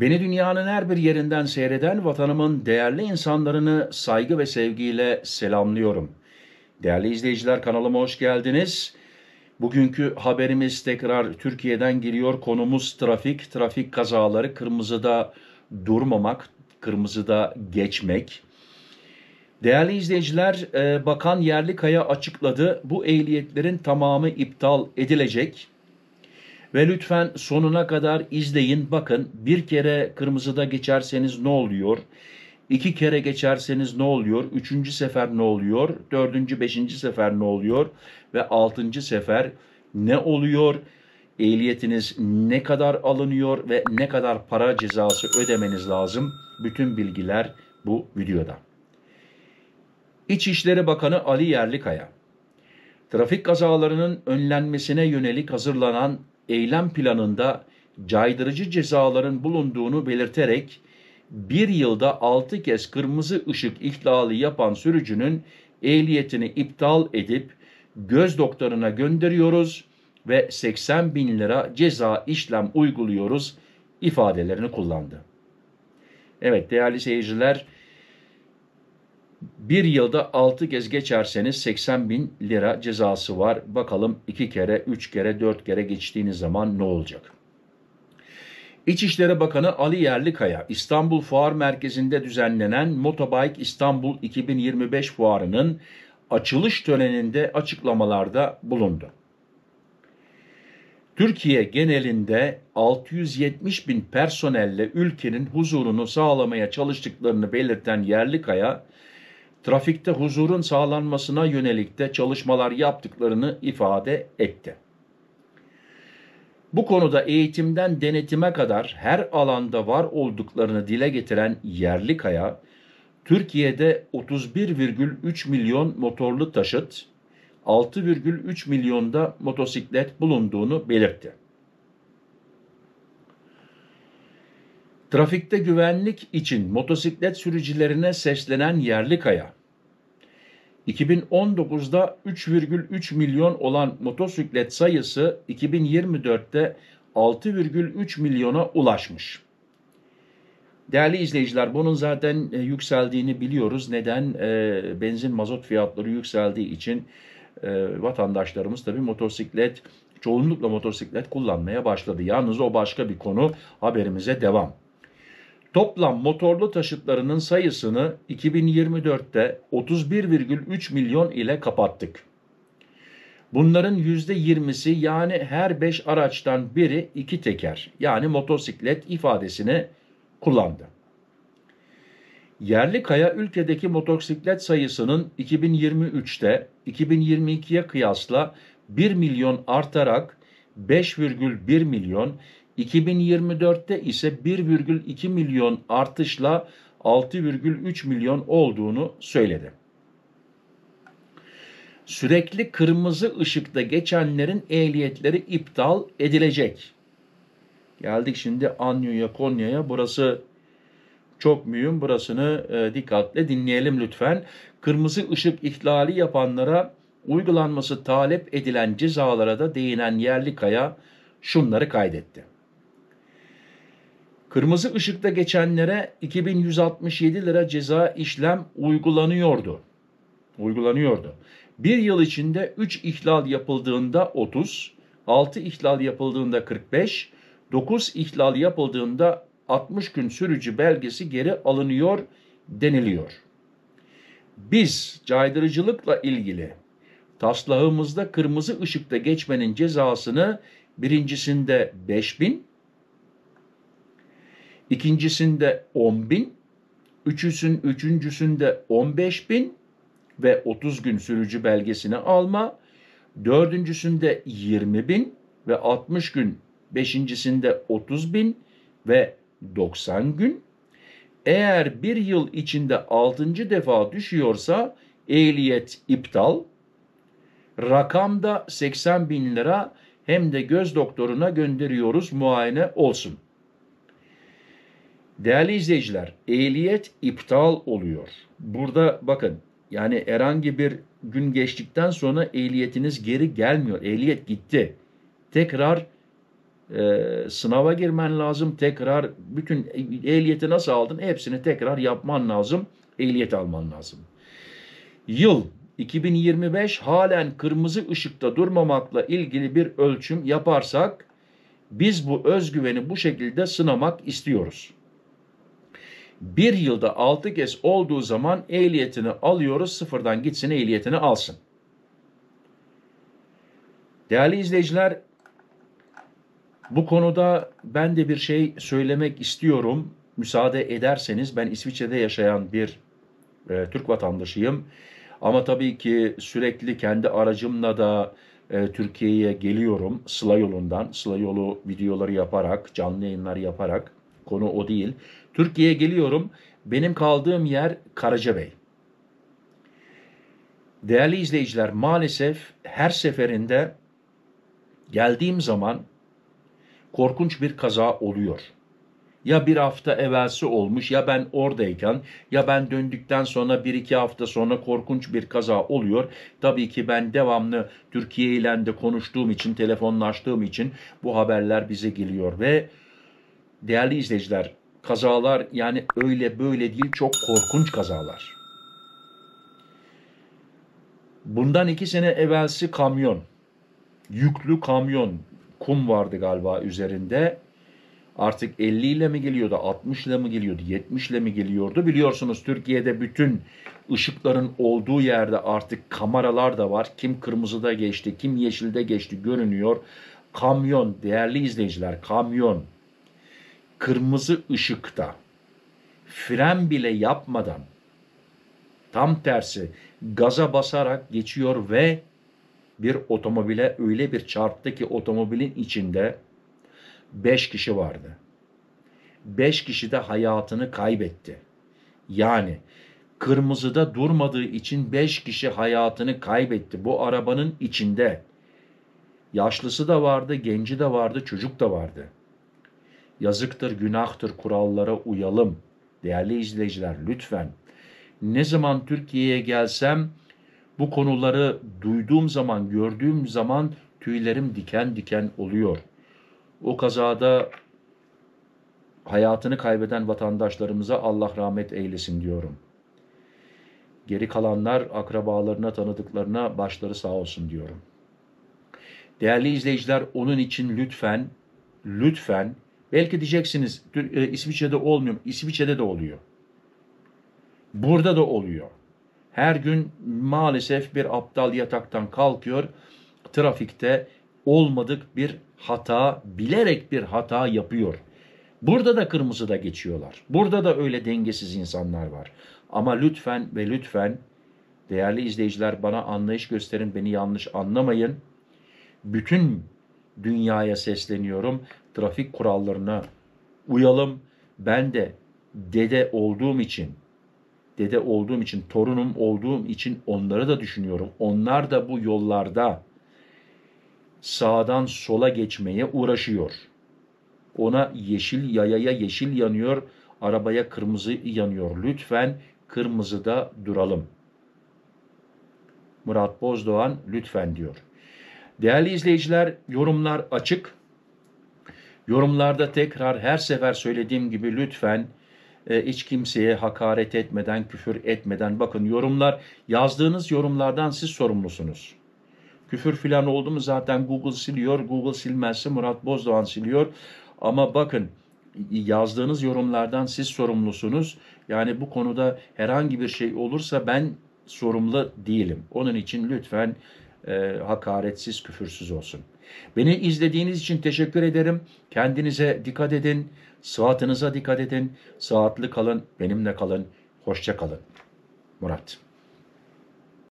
Beni dünyanın her bir yerinden seyreden vatanımın değerli insanlarını saygı ve sevgiyle selamlıyorum. Değerli izleyiciler, kanalıma hoş geldiniz. Bugünkü haberimiz tekrar Türkiye'den geliyor. Konumuz trafik, trafik kazaları, kırmızıda durmamak, kırmızıda geçmek. Değerli izleyiciler, Bakan Yerlikaya açıkladı. Bu ehliyetlerin tamamı iptal edilecek. Ve lütfen sonuna kadar izleyin. Bakın, bir kere kırmızıda geçerseniz ne oluyor? İki kere geçerseniz ne oluyor? Üçüncü sefer ne oluyor? Dördüncü, beşinci sefer ne oluyor? Ve altıncı sefer ne oluyor? Ehliyetiniz ne kadar alınıyor ve ne kadar para cezası ödemeniz lazım? Bütün bilgiler bu videoda. İçişleri Bakanı Ali Yerlikaya, trafik kazalarının önlenmesine yönelik hazırlanan eylem planında caydırıcı cezaların bulunduğunu belirterek bir yılda 6 kez kırmızı ışık ihlali yapan sürücünün ehliyetini iptal edip göz doktoruna gönderiyoruz ve 80 bin lira ceza işlem uyguluyoruz ifadelerini kullandı. Evet değerli seyirciler, bir yılda 6 kez geçerseniz 80 bin lira cezası var. Bakalım 2 kere, 3 kere, 4 kere geçtiğiniz zaman ne olacak? İçişleri Bakanı Ali Yerlikaya, İstanbul Fuar Merkezi'nde düzenlenen Motobike İstanbul 2025 fuarının açılış töreninde açıklamalarda bulundu. Türkiye genelinde 670 bin personelle ülkenin huzurunu sağlamaya çalıştıklarını belirten Yerlikaya, trafikte huzurun sağlanmasına yönelik de çalışmalar yaptıklarını ifade etti. Bu konuda eğitimden denetime kadar her alanda var olduklarını dile getiren Yerlikaya, Türkiye'de 31,3 milyon motorlu taşıt, 6,3 milyonda motosiklet bulunduğunu belirtti. Trafikte güvenlik için motosiklet sürücülerine seslenen Yerlikaya, 2019'da 3,3 milyon olan motosiklet sayısı 2024'te 6,3 milyona ulaşmış. Değerli izleyiciler, bunun zaten yükseldiğini biliyoruz. Neden? Benzin, mazot fiyatları yükseldiği için vatandaşlarımız tabii çoğunlukla motosiklet kullanmaya başladı. Yalnız o başka bir konu. Haberimize devam. Toplam motorlu taşıtlarının sayısını 2024'te 31,3 milyon ile kapattık. Bunların %20'si, yani her 5 araçtan biri 2 teker, yani motosiklet ifadesini kullandı. Yerlikaya, ülkedeki motosiklet sayısının 2023'te 2022'ye kıyasla 1 milyon artarak 5,1 milyon, 2024'te ise 1,2 milyon artışla 6,3 milyon olduğunu söyledi. Sürekli kırmızı ışıkta geçenlerin ehliyetleri iptal edilecek. Geldik şimdi Anya'ya, Konya'ya. Burası çok mühim. Burasını dikkatle dinleyelim lütfen. Kırmızı ışık ihlali yapanlara uygulanması talep edilen cezalara da değinen Yerlikaya şunları kaydetti. Kırmızı ışıkta geçenlere 2167 lira ceza işlem uygulanıyordu. Bir yıl içinde 3 ihlal yapıldığında 30, 6 ihlal yapıldığında 45, 9 ihlal yapıldığında 60 gün sürücü belgesi geri alınıyor deniliyor. Biz caydırıcılıkla ilgili taslağımızda kırmızı ışıkta geçmenin cezasını birincisinde 5.000, ikincisinde 10.000, üçüncüsünde 15.000 ve 30 gün sürücü belgesini alma, dördüncüsünde 20.000 ve 60 gün, beşincisinde 30.000 ve 90 gün. Eğer bir yıl içinde 6. defa düşüyorsa ehliyet iptal, rakamda 80 bin lira, hem de göz doktoruna gönderiyoruz, muayene olsun. Değerli izleyiciler, ehliyet iptal oluyor. Burada bakın, yani herhangi bir gün geçtikten sonra ehliyetiniz geri gelmiyor. Ehliyet gitti. Tekrar Sınava girmen lazım. Tekrar bütün ehliyeti nasıl aldın? Hepsini tekrar yapman lazım. Ehliyet alman lazım. Yıl 2025, halen kırmızı ışıkta durmamakla ilgili bir ölçüm yaparsak biz bu özgüveni bu şekilde sınamak istiyoruz. Bir yılda 6 kez olduğu zaman ehliyetini alıyoruz. Sıfırdan gitsin, ehliyetini alsın. Değerli izleyiciler, bu konuda ben de bir şey söylemek istiyorum. Müsaade ederseniz, ben İsviçre'de yaşayan bir Türk vatandaşıyım. Ama tabii ki sürekli kendi aracımla da Türkiye'ye geliyorum Sıla yolundan. Sıla yolu videoları yaparak, canlı yayınlar yaparak, konu o değil. Türkiye'ye geliyorum. Benim kaldığım yer Karacabey. Değerli izleyiciler, maalesef her seferinde geldiğim zaman korkunç bir kaza oluyor. Ya bir hafta evvelsi olmuş, ya ben oradayken, ya ben döndükten sonra 1-2 hafta sonra korkunç bir kaza oluyor. Tabii ki ben devamlı Türkiye ile de konuştuğum için, telefonlaştığım için bu haberler bize geliyor. Ve değerli izleyiciler, kazalar yani öyle böyle değil, çok korkunç kazalar. Bundan 2 sene evvelsi kamyon, yüklü kamyon, kum vardı galiba üzerinde. Artık 50 ile mi geliyordu, 60 ile mi geliyordu, 70 ile mi geliyordu? Biliyorsunuz Türkiye'de bütün ışıkların olduğu yerde artık kameralar da var. Kim kırmızıda geçti, kim yeşilde geçti görünüyor. Kamyon, değerli izleyiciler, kamyon kırmızı ışıkta fren bile yapmadan, tam tersi gaza basarak geçiyor ve bir otomobile öyle bir çarptı ki otomobilin içinde 5 kişi vardı. 5 kişi de hayatını kaybetti. Yani kırmızıda durmadığı için 5 kişi hayatını kaybetti. Bu arabanın içinde yaşlısı da vardı, genci de vardı, çocuk da vardı. Yazıktır, günahtır, kurallara uyalım. Değerli izleyiciler, lütfen. Ne zaman Türkiye'ye gelsem bu konuları duyduğum zaman, gördüğüm zaman tüylerim diken diken oluyor. O kazada hayatını kaybeden vatandaşlarımıza Allah rahmet eylesin diyorum. Geri kalanlar akrabalarına, tanıdıklarına başları sağ olsun diyorum. Değerli izleyiciler, onun için lütfen, lütfen, belki diyeceksiniz İsviçre'de olmuyor mu? İsviçre'de de oluyor. Burada da oluyor. Her gün maalesef bir aptal yataktan kalkıyor, trafikte olmadık bir hata, bilerek bir hata yapıyor. Burada da kırmızıda geçiyorlar. Burada da öyle dengesiz insanlar var. Ama lütfen ve lütfen değerli izleyiciler, bana anlayış gösterin, beni yanlış anlamayın. Bütün dünyaya sesleniyorum. Trafik kurallarına uyalım. Ben de dede olduğum için, torunum olduğum için onları da düşünüyorum. Onlar da bu yollarda sağdan sola geçmeye uğraşıyor. Ona yeşil, yayaya yeşil yanıyor, arabaya kırmızı yanıyor. Lütfen kırmızıda duralım. Murat Bozdoğan lütfen diyor. Değerli izleyiciler, yorumlar açık. Yorumlarda tekrar her sefer söylediğim gibi lütfen hiç kimseye hakaret etmeden, küfür etmeden, bakın yorumlar, yazdığınız yorumlardan siz sorumlusunuz. Küfür filan oldu mu zaten Google siliyor, Google silmezse Murat Bozdoğan siliyor. Ama bakın, yazdığınız yorumlardan siz sorumlusunuz. Yani bu konuda herhangi bir şey olursa ben sorumlu değilim. Onun için lütfen hakaretsiz, küfürsüz olsun. Beni izlediğiniz için teşekkür ederim. Kendinize dikkat edin. Sıhhatinize dikkat edin. Sıhhatli kalın, benimle kalın. Hoşça kalın. Murat.